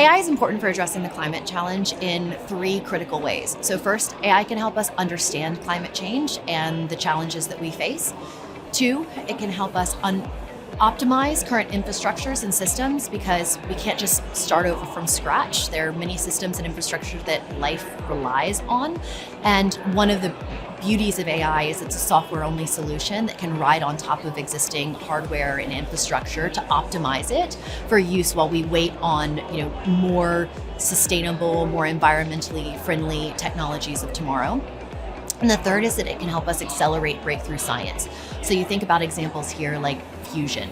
AI is important for addressing the climate challenge in three critical ways. So first, AI can help us understand climate change and the challenges that we face. Two, it can help us optimize current infrastructures and systems because we can't just start over from scratch. There are many systems and infrastructure that life relies on. And one of the beauties of AI is it's a software-only solution that can ride on top of existing hardware and infrastructure to optimize it for use while we wait on, more sustainable, more environmentally friendly technologies of tomorrow. And the third is that it can help us accelerate breakthrough science. So you think about examples here like fusion.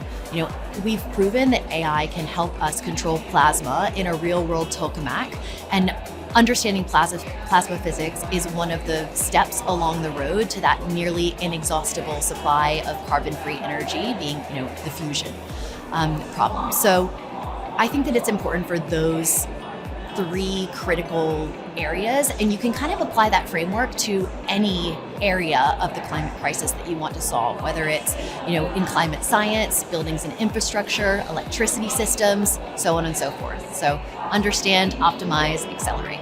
We've proven that AI can help us control plasma in a real-world tokamak, and understanding plasma physics is one of the steps along the road to that nearly inexhaustible supply of carbon-free energy being, the fusion problem. So I think that it's important for those three critical areas, and you can kind of apply that framework to any area of the climate crisis that you want to solve, whether it's, in climate science, buildings and infrastructure, electricity systems, so on and so forth. So understand, optimize, accelerate.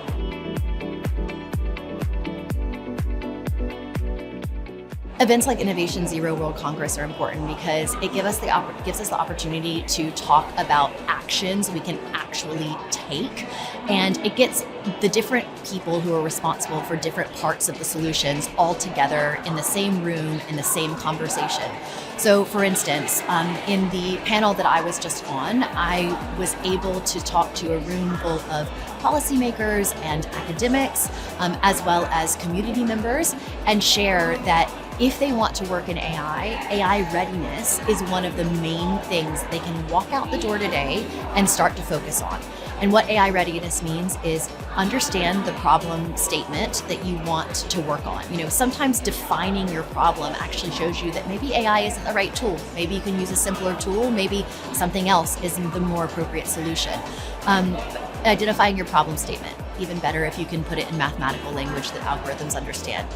Events like Innovation Zero World Congress are important because it gives us the opportunity to talk about actions we can actually take, and it gets the different people who are responsible for different parts of the solutions all together in the same room in the same conversation. So for instance, in the panel that I was just on, I was able to talk to a room full of policymakers and academics, as well as community members, and share that if they want to work in AI readiness is one of the main things they can walk out the door today and start to focus on. And what AI readiness means is understand the problem statement that you want to work on. Sometimes defining your problem actually shows you that maybe AI isn't the right tool. Maybe you can use a simpler tool. Maybe something else is the more appropriate solution. Identifying your problem statement, even better if you can put it in mathematical language that algorithms understand.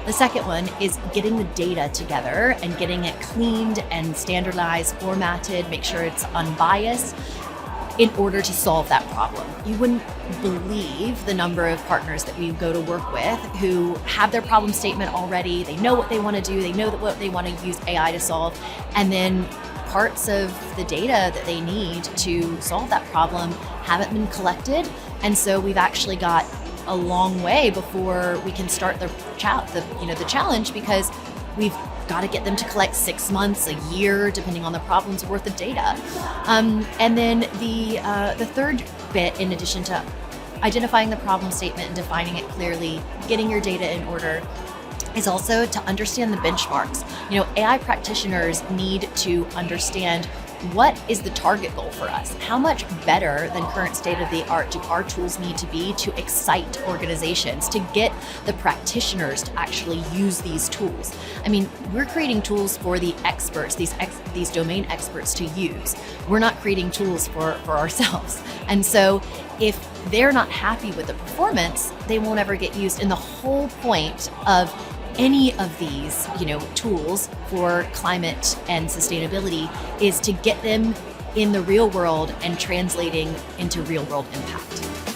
The second one is getting the data together and getting it cleaned and standardized, formatted, make sure it's unbiased in order to solve that problem. You wouldn't believe the number of partners that we go to work with who have their problem statement already. They know what they want to do. They know what they want to use AI to solve. And then parts of the data that they need to solve that problem haven't been collected. And so we've actually got a long way before we can start the challenge, because we've got to get them to collect 6 months, a year, depending on the problem's worth of data. And then the third bit, in addition to identifying the problem statement and defining it clearly, getting your data in order, is also to understand the benchmarks. AI practitioners need to understand what is the target goal for us? How much better than current state of the art do our tools need to be to excite organizations, to get the practitioners to actually use these tools? We're creating tools for the experts, these domain experts to use. We're not creating tools for ourselves. And so if they're not happy with the performance, they won't ever get used. And the whole point of any of these, tools for climate and sustainability is to get them in the real world and translating into real world impact.